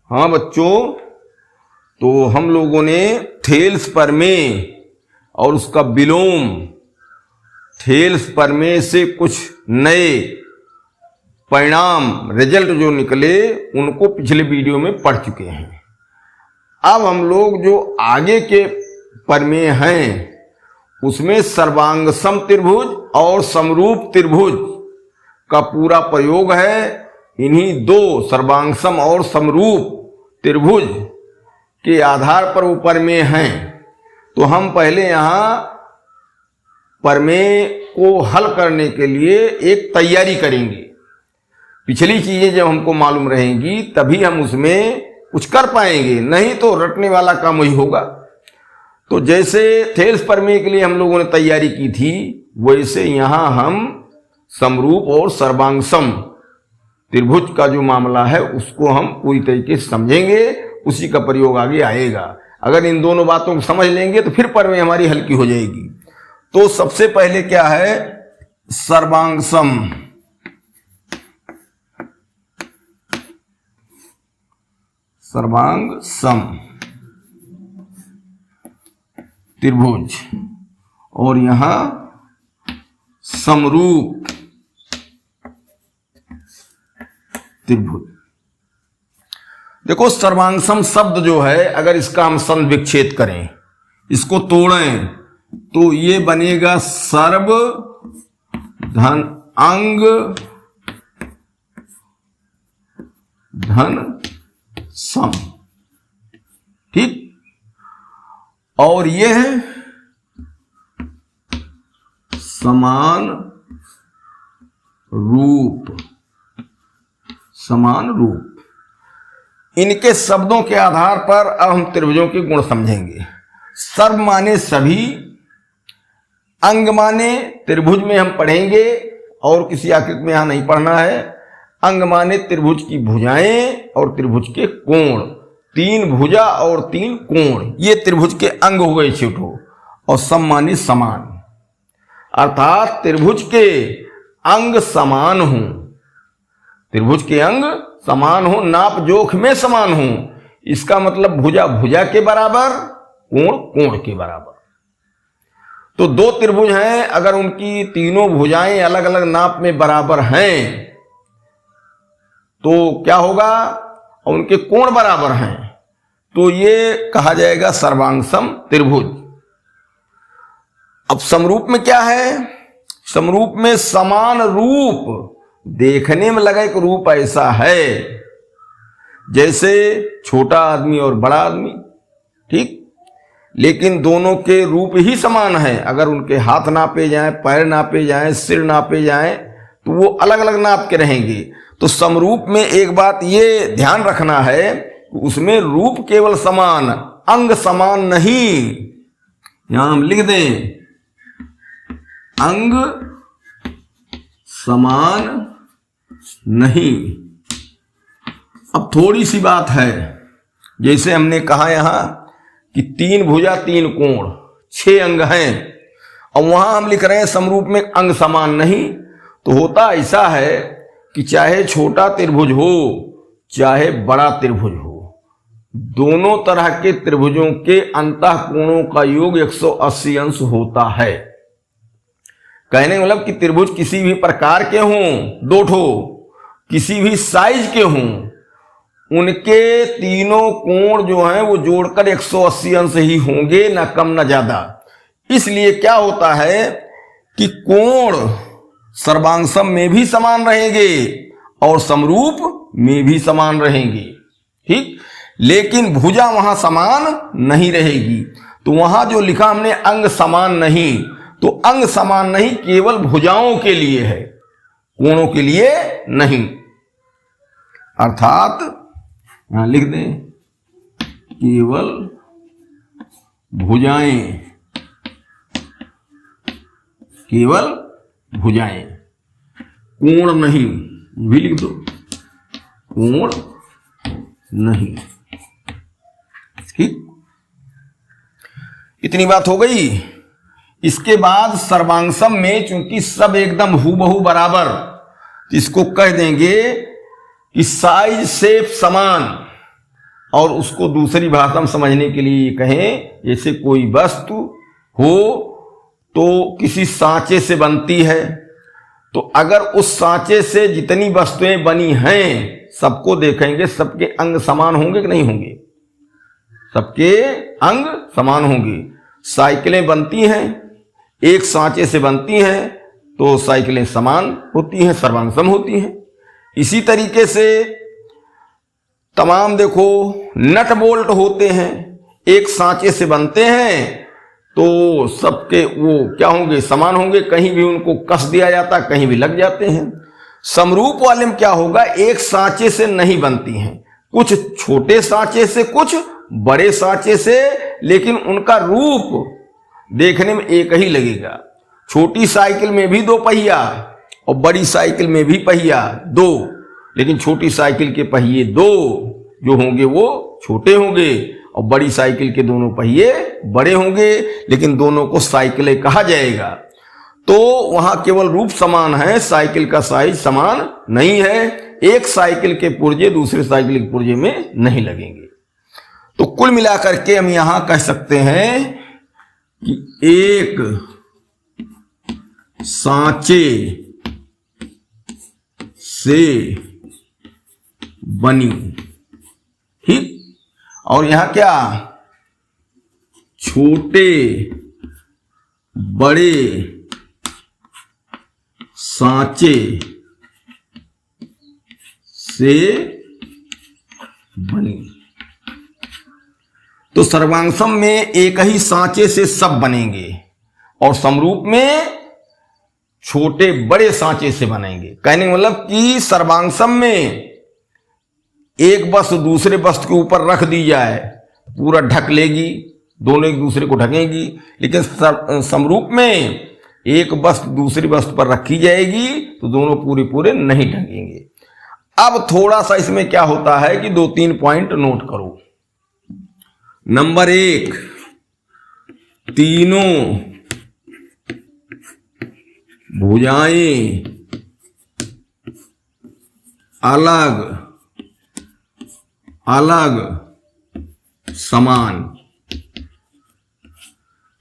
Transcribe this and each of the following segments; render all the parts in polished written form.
हाँ बच्चों, तो हम लोगों ने थेल्स परमेय और उसका विलोम, थेल्स परमेय से कुछ नए परिणाम रिजल्ट जो निकले उनको पिछले वीडियो में पढ़ चुके हैं। अब हम लोग जो आगे के परमेय हैं उसमें सर्वांग सम त्रिभुज और समरूप त्रिभुज का पूरा प्रयोग है। इन्हीं दो सर्वांग सम और समरूप त्रिभुज के आधार पर वो प्रमेय हैं। तो हम पहले यहां प्रमेय को हल करने के लिए एक तैयारी करेंगे। पिछली चीजें जब हमको मालूम रहेंगी तभी हम उसमें कुछ कर पाएंगे, नहीं तो रटने वाला काम वही होगा। तो जैसे थेल्स प्रमेय के लिए हम लोगों ने तैयारी की थी, वैसे यहां हम समरूप और सर्वांग सम त्रिभुज का जो मामला है उसको हम पूरी तरीके से समझेंगे, उसी का प्रयोग आगे आएगा। अगर इन दोनों बातों को समझ लेंगे तो फिर प्रमेय हमारी हल्की हो जाएगी। तो सबसे पहले क्या है, सर्वांग सम सर्वांग सम त्रिभुज और यहां समरूप त्रिभुज। देखो सर्वांग सम शब्द जो है, अगर इसका हम संध विच्छेद करें, इसको तोड़ें, तो ये बनेगा सर्व धन अंग धन सम। ठीक, और ये है समान रूप। समान रूप, इनके शब्दों के आधार पर अब हम त्रिभुजों के गुण समझेंगे। सर्व माने सभी, अंग माने त्रिभुज में हम पढ़ेंगे और किसी आकृति में यहां नहीं पढ़ना है। अंग माने त्रिभुज की भुजाएं और त्रिभुज के कोण, तीन भुजा और तीन कोण, ये त्रिभुज के अंग हो गए छोटो। और सम माने समान, अर्थात त्रिभुज के अंग समान हो, त्रिभुज के अंग समान हो, नाप जोख में समान हो। इसका मतलब भुजा भुजा के बराबर, कोण कोण के बराबर। तो दो त्रिभुज हैं, अगर उनकी तीनों भुजाएं अलग अलग नाप में बराबर हैं तो क्या होगा, उनके कोण बराबर हैं, तो ये कहा जाएगा सर्वांग सम त्रिभुज। अब समरूप में क्या है, समरूप में समान रूप, देखने में लगा एक रूप ऐसा है जैसे छोटा आदमी और बड़ा आदमी, ठीक, लेकिन दोनों के रूप ही समान है। अगर उनके हाथ नापे जाएं, पैर नापे जाएं, सिर नापे जाएं तो वो अलग अलग नाप के रहेंगे। तो समरूप में एक बात ये ध्यान रखना है, उसमें रूप केवल समान, अंग समान नहीं। यहां हम लिख दें अंग समान नहीं। अब थोड़ी सी बात है, जैसे हमने कहा यहां कि तीन भुजा तीन कोण, 6 अंग हैं, और वहां हम लिख रहे हैं समरूप में अंग समान नहीं। तो होता ऐसा है कि चाहे छोटा त्रिभुज हो चाहे बड़ा त्रिभुज हो, दोनों तरह के त्रिभुजों के अंतः कोणों का योग 180 अंश होता है। कहने का मतलब कि त्रिभुज किसी भी प्रकार के हों, दो ठो किसी भी साइज के हों, उनके तीनों कोण जो हैं वो जोड़कर 180 अंश ही होंगे, ना कम ना ज्यादा। इसलिए क्या होता है कि कोण सर्वांग सम में भी समान रहेंगे और समरूप में भी समान रहेंगे, ठीक, लेकिन भुजा वहां समान नहीं रहेगी। तो वहां जो लिखा हमने अंग समान नहीं, तो अंग समान नहीं केवल भुजाओं के लिए है, कोणों के लिए नहीं। अर्थात यहां लिख दें केवल भुजाएं, केवल भुजाएं, कोण नहीं, भी लिख दो कोण नहीं, ठीक। इतनी बात हो गई। इसके बाद सर्वांग सम में चूंकि सब एकदम हूबहू बराबर, तो इसको कह देंगे कि साइज शेप समान, और उसको दूसरी भाषा में समझने के लिए कहें, जैसे कोई वस्तु हो तो किसी सांचे से बनती है, तो अगर उस सांचे से जितनी वस्तुएं बनी हैं सबको देखेंगे, सबके अंग समान होंगे कि नहीं होंगे? सबके अंग समान होंगे। साइकिलें बनती हैं, एक सांचे से बनती हैं तो साइकिलें समान होती हैं, सर्वांगसम होती हैं। इसी तरीके से तमाम देखो नट बोल्ट होते हैं, एक सांचे से बनते हैं तो सबके वो क्या होंगे? समान होंगे, कहीं भी उनको कस दिया जाता, कहीं भी लग जाते हैं। समरूप वाले में क्या होगा? एक सांचे से नहीं बनती हैं, कुछ छोटे सांचे से, कुछ बड़े सांचे से, लेकिन उनका रूप देखने में एक ही लगेगा। छोटी साइकिल में भी दो पहिया और बड़ी साइकिल में भी पहिया दो, लेकिन छोटी साइकिल के पहिए दो जो होंगे वो छोटे होंगे और बड़ी साइकिल के दोनों पहिए बड़े होंगे, लेकिन दोनों को साइकिलें कहा जाएगा। तो वहां केवल रूप समान है, साइकिल का साइज समान नहीं है। एक साइकिल के पुर्जे दूसरे साइकिल के पुर्जे में नहीं लगेंगे। तो कुल मिलाकर के हम यहां कह सकते हैं कि एक सांचे से बनी, ठीक, और यहां क्या? छोटे बड़े सांचे से बनी। तो सर्वांगसम में एक ही सांचे से सब बनेंगे और समरूप में छोटे बड़े सांचे से बनेंगे। कहने का मतलब कि सर्वांगसम में एक वस्तु दूसरे वस्तु के ऊपर रख दी जाए पूरा ढक लेगी, दोनों एक दूसरे को ढकेंगी, लेकिन समरूप में एक वस्तु दूसरी वस्तु पर रखी जाएगी तो दोनों पूरे पूरे नहीं ढकेंगे। अब थोड़ा सा इसमें क्या होता है कि 2-3 पॉइंट नोट करो। नंबर 1, तीनों भुजाएं अलग अलग समान,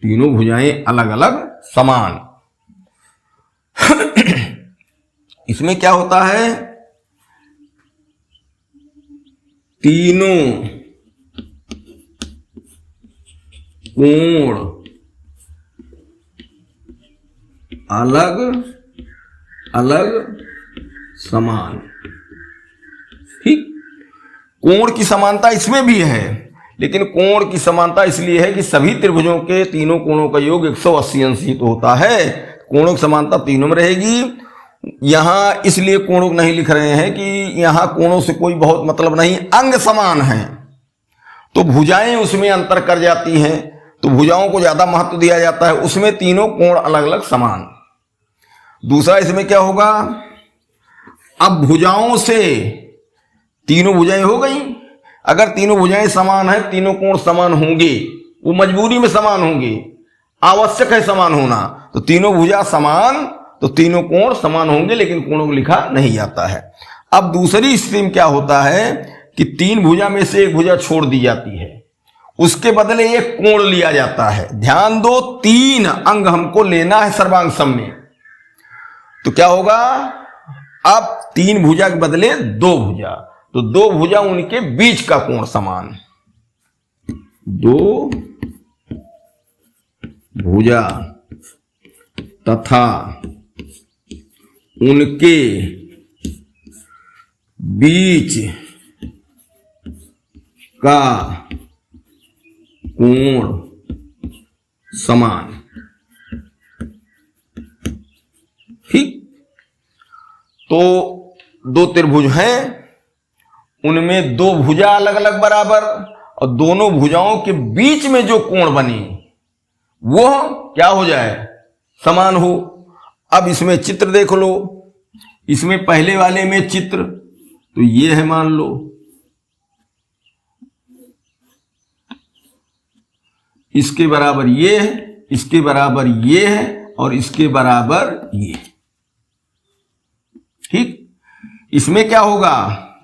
तीनों भुजाएं अलग अलग समान। इसमें क्या होता है? तीनों कोण अलग अलग समान, ठीक। कोण की समानता इसमें भी है, लेकिन कोण की समानता इसलिए है कि सभी त्रिभुजों के तीनों कोणों का योग 180 अंश ही तो होता है। कोणों की समानता तीनों में रहेगी। यहां इसलिए कोणों नहीं लिख रहे हैं कि यहां कोणों से कोई बहुत मतलब नहीं, अंग समान हैं तो भुजाएं उसमें अंतर कर जाती हैं, तो भुजाओं को ज्यादा महत्व दिया जाता है, उसमें तीनों कोण अलग अलग समान। दूसरा इसमें क्या होगा? अब भुजाओं से तीनों भुजाएं हो गई, अगर तीनों भुजाएं समान है, तीनों कोण समान होंगे, वो मजबूरी में समान होंगे, आवश्यक है समान होना, तो तीनों भुजा समान तो तीनों कोण समान होंगे, लेकिन कोणों को लिखा नहीं जाता है। अब दूसरी स्थिति में क्या होता है कि 3 भुजा में से एक भुजा छोड़ दी जाती है, उसके बदले एक कोण लिया जाता है। ध्यान दो, 3 अंग हमको लेना है सर्वांगसम में, तो क्या होगा? अब 3 भुजा के बदले 2 भुजा, तो 2 भुजा उनके बीच का कोण समान, 2 भुजा तथा उनके बीच का कोण समान, ठीक। तो 2 त्रिभुज हैं, उनमें 2 भुजा अलग अलग बराबर और दोनों भुजाओं के बीच में जो कोण बनी वो क्या हो जाए? समान हो। अब इसमें चित्र देख लो, इसमें पहले वाले में चित्र तो ये है, मान लो इसके बराबर ये है, इसके बराबर ये है और इसके बराबर ये, ठीक। इसमें क्या होगा?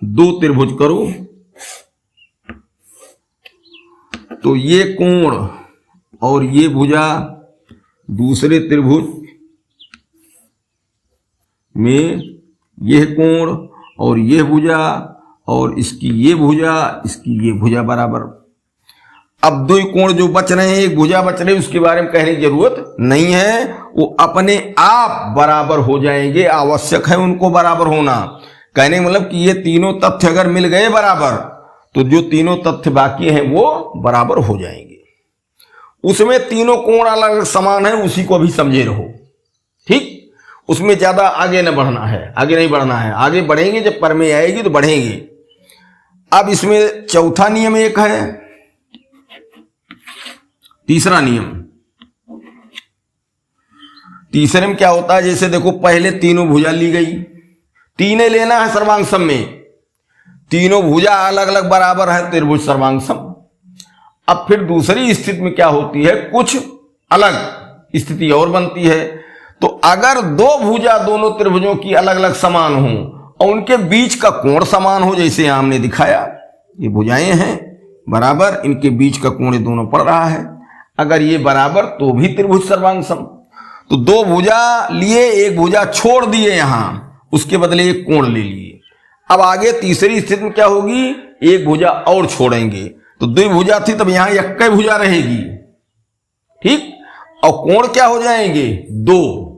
2 त्रिभुज करो, तो ये कोण और ये भुजा दूसरे त्रिभुज में, यह कोण और यह भुजा और इसकी ये भुजा, इसकी ये भुजा बराबर। अब दो कोण जो बच रहे हैं, एक भुजा बच रही है, उसके बारे में कहने की जरूरत नहीं है, वो अपने आप बराबर हो जाएंगे। आवश्यक है उनको बराबर होना। कहने का मतलब कि ये तीनों तथ्य अगर मिल गए बराबर, तो जो तीनों तथ्य बाकी हैं वो बराबर हो जाएंगे। उसमें तीनों कोण अलग अलग समान है, उसी को भी समझे रहो, ठीक। उसमें ज्यादा आगे न बढ़ना है, आगे नहीं बढ़ना है। आगे बढ़ेंगे जब प्रमेय आएगी तो बढ़ेंगे। अब इसमें चौथा नियम एक है, तीसरा नियम। तीसरे में क्या होता है, जैसे देखो पहले तीनों भुजा ली गई, तीने लेना है सर्वांग सम में, तीनों भुजा अलग अलग बराबर है, त्रिभुज सर्वांग सम। अब फिर दूसरी स्थिति में क्या होती है, कुछ अलग स्थिति और बनती है। तो अगर दो भुजा दोनों त्रिभुजों की अलग अलग समान हो और उनके बीच का कोण समान हो, जैसे यहां हमने दिखाया, ये भुजाएं हैं बराबर, इनके बीच का कोण दोनों पड़ रहा है, अगर ये बराबर तो भी त्रिभुज सर्वांग सम। तो दो भुजा लिए, एक भुजा छोड़ दिए, यहां उसके बदले एक कोण ले लिए। अब आगे तीसरी स्थिति में क्या होगी, एक भुजा और छोड़ेंगे, तो दो भुजा थी, तब यहां एक भुजा रहेगी, ठीक। और कोण क्या हो जाएंगे, दो।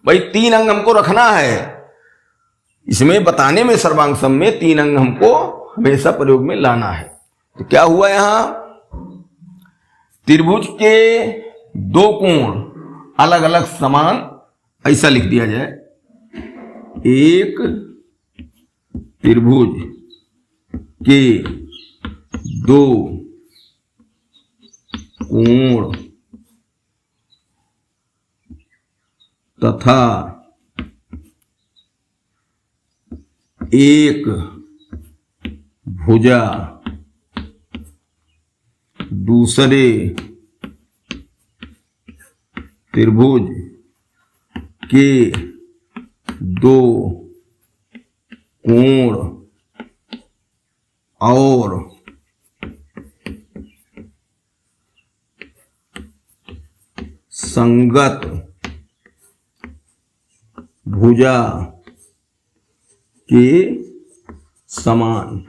भाई तीन अंग हमको रखना है, इसमें बताने में सर्वांग सम में तीन अंग हमको हमेशा प्रयोग में लाना है। तो क्या हुआ, यहां त्रिभुज के दो कोण अलग अलग समान, ऐसा लिख दिया जाए, एक त्रिभुज के दो कोण तथा एक भुजा दूसरे त्रिभुज के दो कोण और संगत भुजा के समान।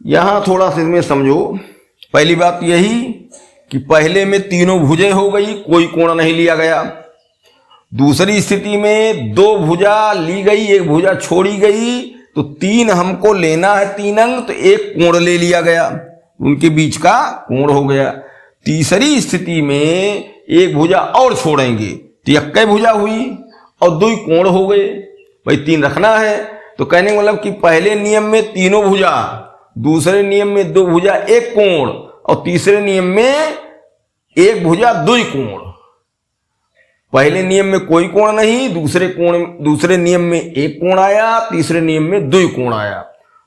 यहां थोड़ा सा इसमें समझो। पहली बात यही कि पहले में तीनों भुजें हो गई, कोई कोण नहीं लिया गया। दूसरी स्थिति में दो भुजा ली गई, एक भुजा छोड़ी गई, तो तीन हमको लेना है, तीन अंग, तो एक कोण ले लिया गया, उनके बीच का कोण हो गया। तीसरी स्थिति में एक भुजा और छोड़ेंगे, तो एक भुजा हुई और दो कोण हो गए। भाई तीन रखना है, तो कहने का मतलब कि पहले नियम में तीनों भुजा, दूसरे नियम में दो भुजा एक कोण, और तीसरे नियम में एक भुजा दो कोण। पहले नियम में कोई कोण नहीं, दूसरे नियम में एक कोण आया, तीसरे नियम में दो कोण आया।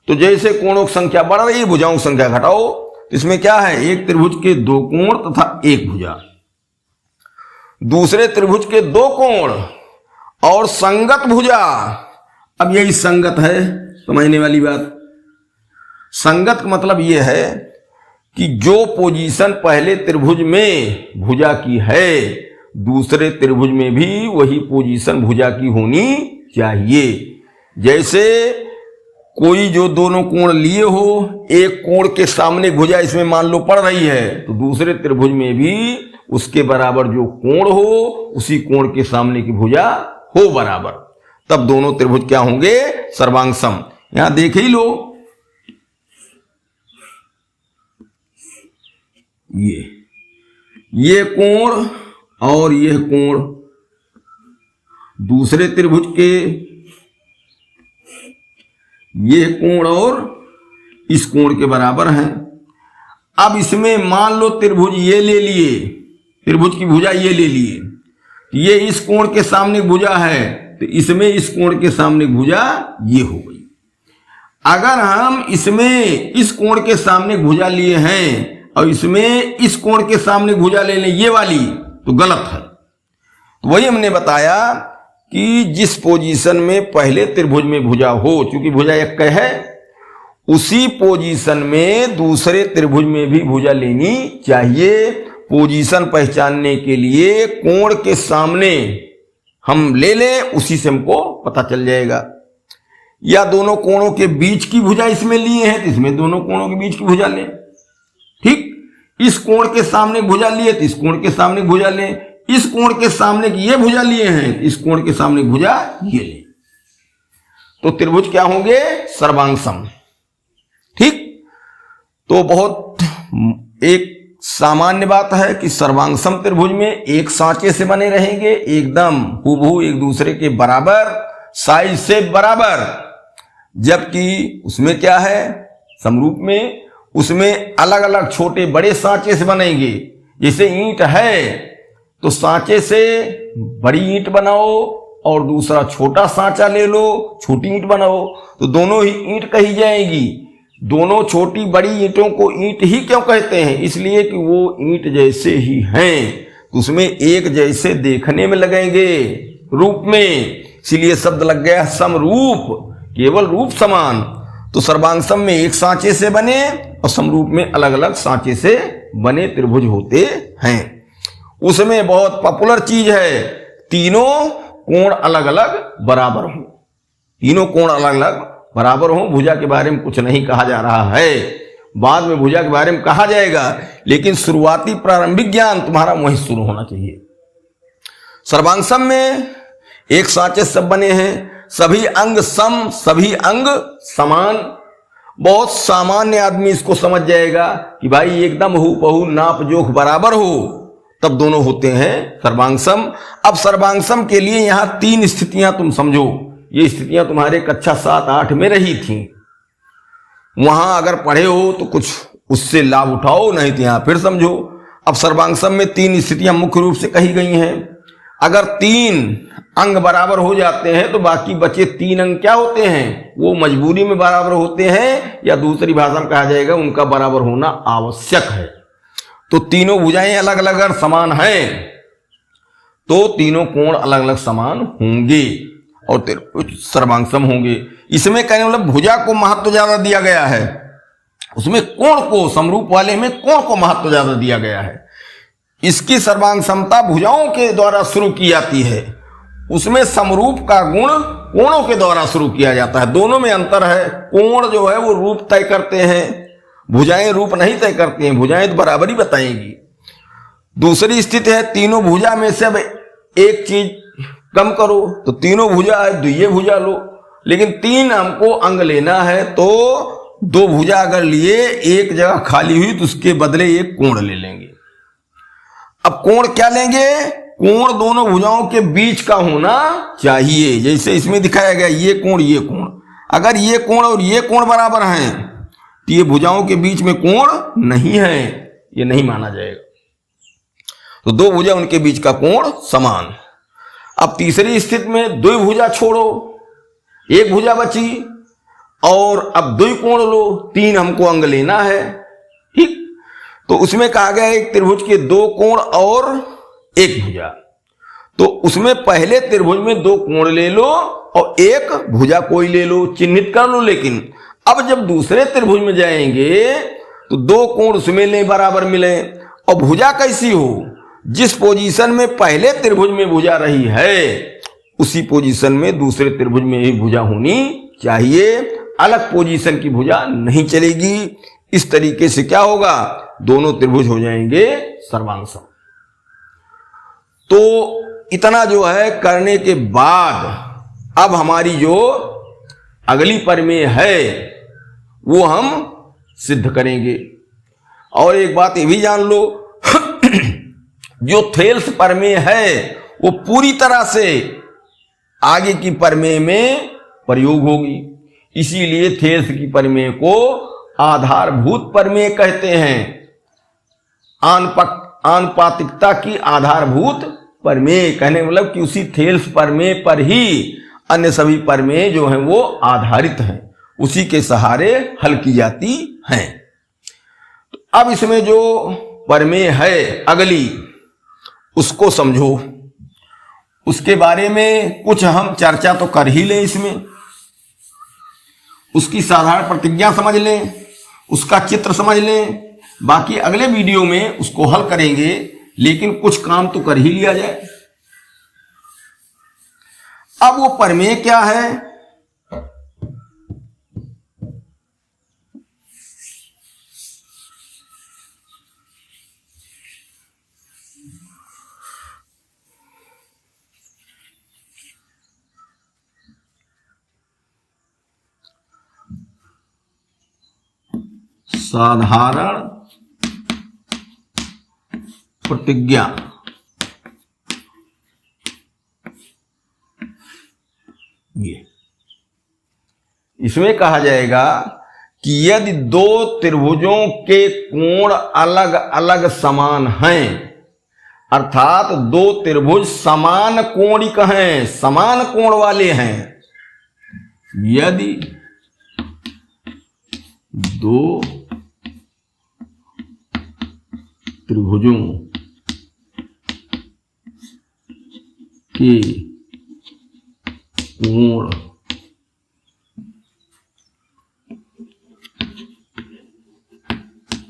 तो जैसे कोणों की संख्या बढ़ रही, भुजाओं की संख्या घटाओ। तो इसमें क्या है, एक त्रिभुज के दो कोण तथा एक भुजा, दूसरे त्रिभुज के दो कोण और संगत भुजा। अब यही संगत है, समझने वाली बात। संगत का मतलब यह है कि जो पोजीशन पहले त्रिभुज में भुजा की है, दूसरे त्रिभुज में भी वही पोजीशन भुजा की होनी चाहिए। जैसे कोई जो दोनों कोण लिए हो, एक कोण के सामने भुजा इसमें मान लो पड़ रही है, तो दूसरे त्रिभुज में भी उसके बराबर जो कोण हो, उसी कोण के सामने की भुजा हो बराबर, तब दोनों त्रिभुज क्या होंगे, सर्वांग सम। यहां देख ही लो, ये कोण और यह कोण दूसरे त्रिभुज के, यह कोण और इस कोण के बराबर हैं। अब इसमें मान लो त्रिभुज ये ले लिए, त्रिभुज की भुजा ये ले लिए, ये इस कोण के सामने भुजा है, तो इसमें इस कोण के सामने भुजा ये हो गई। अगर हम इसमें इस कोण के सामने भुजा लिए हैं और इसमें इस कोण के सामने भुजा ले लें ये वाली, तो गलत है। तो वही हमने बताया कि जिस पोजीशन में पहले त्रिभुज में भुजा हो, चूंकि भुजा एक है, उसी पोजीशन में दूसरे त्रिभुज में भी भुजा लेनी चाहिए। पोजीशन पहचानने के लिए कोण के सामने हम ले लें, उसी से हमको पता चल जाएगा। या दोनों कोणों के बीच की भुजा इसमें लिए हैं तो इसमें दोनों कोणों के बीच की भुजा लें। ठीक, इस कोण के सामने भुजा लिए तो इस कोण के सामने भुजा लें, इस कोण के सामने की ये भुजा लिए हैं, इस कोण के सामने भुजा ये लें, तो त्रिभुज क्या होंगे? सर्वांगसम। ठीक, तो बहुत एक सामान्य बात है कि सर्वांगसम त्रिभुज में एक सांचे से बने रहेंगे, एकदम हूबहू एक दूसरे के बराबर, साइज से बराबर। जबकि उसमें क्या है? समरूप में उसमें अलग अलग छोटे बड़े सांचे से बनेंगे। जैसे ईंट है तो सांचे से बड़ी ईंट बनाओ और दूसरा छोटा सांचा ले लो, छोटी ईंट बनाओ, तो दोनों ही ईंट कही जाएगी। दोनों छोटी बड़ी ईंटों को ईंट ही क्यों कहते हैं? इसलिए कि वो ईंट जैसे ही हैं, तो उसमें एक जैसे देखने में लगेंगे रूप में, इसलिए शब्द लग गया समरूप, केवल रूप समान। तो सर्वांगसम में एक सांचे से बने और समरूप में अलग अलग सांचे से बने त्रिभुज होते हैं। उसमें बहुत पॉपुलर चीज है, तीनों कोण अलग अलग बराबर हो, तीनों कोण अलग अलग बराबर हो। भुजा के बारे में कुछ नहीं कहा जा रहा है, बाद में भुजा के बारे में कहा जाएगा, लेकिन शुरुआती प्रारंभिक ज्ञान तुम्हारा वहीं शुरू होना चाहिए। सर्वांगसम में एक सांचे सब बने हैं, सभी अंग सम, सभी अंग समान। बहुत सामान्य आदमी इसको समझ जाएगा कि भाई एकदम हूबहू नाप जोख बराबर हो, तब दोनों होते हैं सर्वांगसम। अब सर्वांगसम के लिए यहां तीन स्थितियां तुम समझो, ये स्थितियां तुम्हारे कक्षा 7-8 में रही थी। वहां अगर पढ़े हो तो कुछ उससे लाभ उठाओ, नहीं तो यहां फिर समझो। अब सर्वांगसम में तीन स्थितियां मुख्य रूप से कही गई हैं। अगर तीन अंग बराबर हो जाते हैं तो बाकी बचे तीन अंग क्या होते हैं? वो मजबूरी में बराबर होते हैं, या दूसरी भाषा में कहा जाएगा उनका बराबर होना आवश्यक है। तो तीनों भुजाएं अलग अलग अगर समान हैं तो तीनों कोण अलग अलग समान होंगे और सर्वांगसम होंगे। इसमें कहने मतलब भुजा को महत्व ज्यादा दिया गया है, उसमें कोण को, समरूप वाले में कोण को महत्व ज्यादा दिया गया है। इसकी सर्वांगसमता भुजाओं के द्वारा शुरू की जाती है, उसमें समरूप का गुण कोणों के द्वारा शुरू किया जाता है। दोनों में अंतर है। कोण जो है वो रूप तय करते हैं, भुजाएं रूप नहीं तय करती हैं, भुजाएं तो बराबरी बताएंगी। दूसरी स्थिति है तीनों भुजा में से अब एक चीज कम करो, तो तीनों भुजा है द्वितीय भुजा लो, लेकिन तीन हमको अंग लेना है तो दो भुजा अगर लिए एक जगह खाली हुई तो उसके बदले एक कोण ले लेंगे। अब कोण क्या लेंगे? कोण दोनों भुजाओं के बीच का होना चाहिए। जैसे इसमें दिखाया गया ये कोण ये कोण, अगर ये कोण और ये कोण बराबर हैं तो ये भुजाओं के बीच में कोण नहीं है, ये नहीं माना जाएगा। तो दो भुजा उनके बीच का कोण समान। अब तीसरी स्थिति में द्विभुजा छोड़ो, एक भुजा बची और अब द्वि कोण लो, तीन हमको अंग लेना है। ठीक, तो उसमें कहा गया एक त्रिभुज के दो कोण और एक भुजा, तो उसमें पहले त्रिभुज में दो कोण ले लो और एक भुजा कोई ले लो, चिन्हित कर लो। लेकिन अब जब दूसरे त्रिभुज में जाएंगे तो दो कोण उसमें ले बराबर मिले, और भुजा कैसी हो? जिस पोजीशन में पहले त्रिभुज में भुजा रही है उसी पोजीशन में दूसरे त्रिभुज में भी भुजा होनी चाहिए, अलग पोजीशन की भुजा नहीं चलेगी। इस तरीके से क्या होगा? दोनों त्रिभुज हो जाएंगे सर्वांगसम। तो इतना जो है करने के बाद अब हमारी जो अगली प्रमेय है वो हम सिद्ध करेंगे। और एक बात ये भी जान लो जो थेल्स प्रमेय है वो पूरी तरह से आगे की प्रमेय में प्रयोग होगी, इसीलिए थेल्स की प्रमेय को आधारभूत प्रमेय कहते हैं। आनुपातिकता की आधारभूत प्रमेय कहने मतलब कि उसी थेल्स प्रमेय पर ही अन्य सभी प्रमेय जो हैं वो आधारित हैं, उसी के सहारे हल की जाती हैं। तो अब इसमें जो प्रमेय है अगली उसको समझो, उसके बारे में कुछ हम चर्चा तो कर ही लें। इसमें उसकी साधारण प्रतिज्ञा समझ लें, उसका चित्र समझ लें। बाकी अगले वीडियो में उसको हल करेंगे, लेकिन कुछ काम तो कर ही लिया जाए। अब वो प्रमेय क्या है? साधारण प्रतिज्ञा। ये इसमें कहा जाएगा कि यदि दो त्रिभुजों के कोण अलग अलग समान हैं, अर्थात दो त्रिभुज समान कोणिक हैं, समान कोण वाले हैं, यदि दो त्रिभुजों के कोण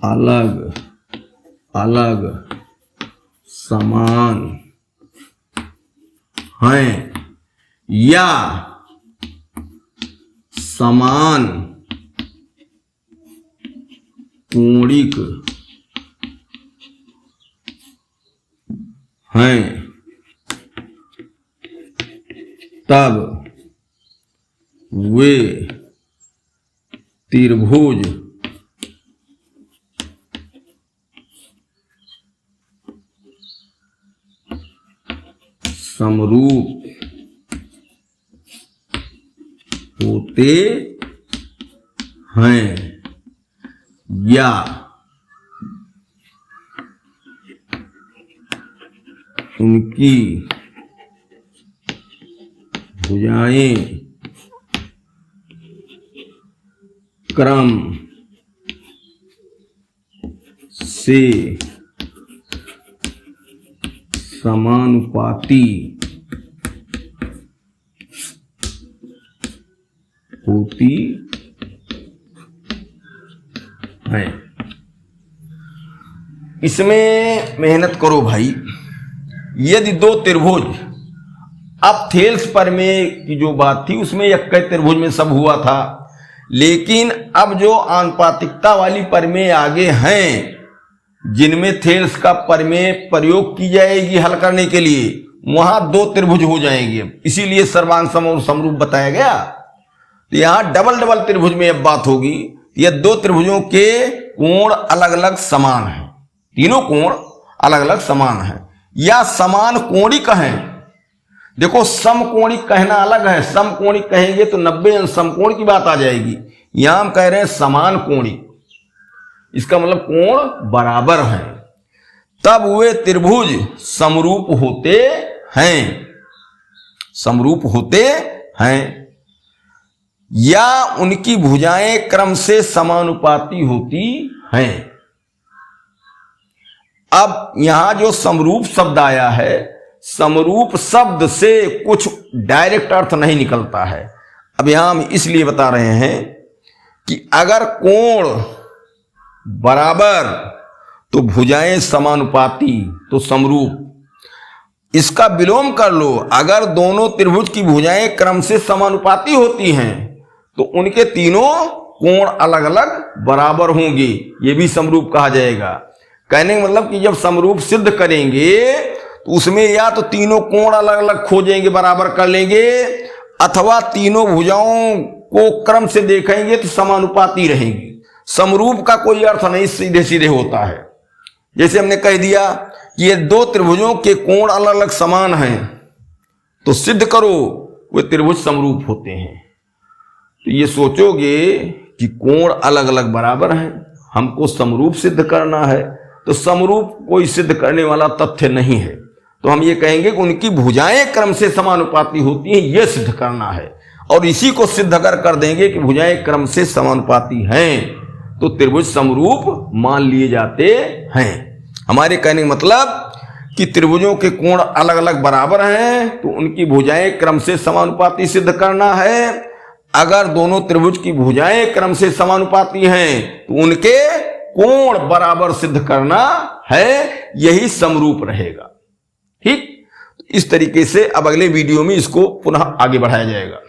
अलग अलग समान हैं या समान कोणिक हैं, तब वे त्रिभुज समरूप होते हैं या उनकी भुजाएं क्रम से समानुपाती होती है। इसमें मेहनत करो भाई। यदि दो त्रिभुज, अब थेल्स प्रमेय की जो बात थी उसमें इक्कई त्रिभुज में सब हुआ था, लेकिन अब जो आनुपातिकता वाली प्रमेय आगे हैं, जिनमें थेल्स का प्रमेय प्रयोग की जाएगी हल करने के लिए, वहां दो त्रिभुज हो जाएंगे, इसीलिए सर्वांग सम और समरूप बताया गया। तो यहां डबल डबल त्रिभुज में अब बात होगी। ये दो त्रिभुजों के कोण अलग अलग समान हैं, तीनों कोण अलग अलग समान हैं या समान कोणिक हैं। देखो समकोणिक कहना अलग है, समकोणिक कहेंगे तो 90 अंश समकोण की बात आ जाएगी। यहां हम कह रहे हैं समान कोणिक, इसका मतलब कोण बराबर है, तब वे त्रिभुज समरूप होते हैं, समरूप होते हैं या उनकी भुजाएं क्रम से समानुपाती होती हैं। अब यहां जो समरूप शब्द आया है, समरूप शब्द से कुछ डायरेक्ट अर्थ नहीं निकलता है। अब यहां हम इसलिए बता रहे हैं कि अगर कोण बराबर तो भुजाएं समानुपाती तो समरूप। इसका विलोम कर लो, अगर दोनों त्रिभुज की भुजाएं क्रम से समानुपाती होती हैं तो उनके तीनों कोण अलग अलग बराबर होंगे, यह भी समरूप कहा जाएगा। कहने का मतलब कि जब समरूप सिद्ध करेंगे तो उसमें या तो तीनों कोण अलग अलग खोजेंगे, बराबर कर लेंगे, अथवा तीनों भुजाओं को क्रम से देखेंगे तो समानुपाती रहेंगी। समरूप का कोई अर्थ नहीं सीधे सीधे होता है। जैसे हमने कह दिया कि ये दो त्रिभुजों के कोण अलग अलग समान हैं, तो सिद्ध करो वे त्रिभुज समरूप होते हैं। तो ये सोचोगे कि कोण अलग अलग बराबर हैं, हमको समरूप सिद्ध करना है, तो समरूप कोई सिद्ध करने वाला तथ्य नहीं है। तो हम ये कहेंगे कि उनकी भुजाएं क्रम से समानुपाती होती हैं, यह सिद्ध करना है। और इसी को सिद्ध अगर कर देंगे कि भुजाएं क्रम से समानुपाती हैं तो त्रिभुज समरूप मान लिए जाते हैं। हमारे कहने का मतलब कि त्रिभुजों के कोण अलग अलग बराबर हैं तो उनकी भुजाएं क्रम से समानुपाती सिद्ध करना है, अगर दोनों त्रिभुज की भुजाएं क्रम से समानुपाती हैं तो उनके कोण बराबर सिद्ध करना है, यही समरूप रहेगा। ठीक, इस तरीके से अब अगले वीडियो में इसको पुनः आगे बढ़ाया जाएगा।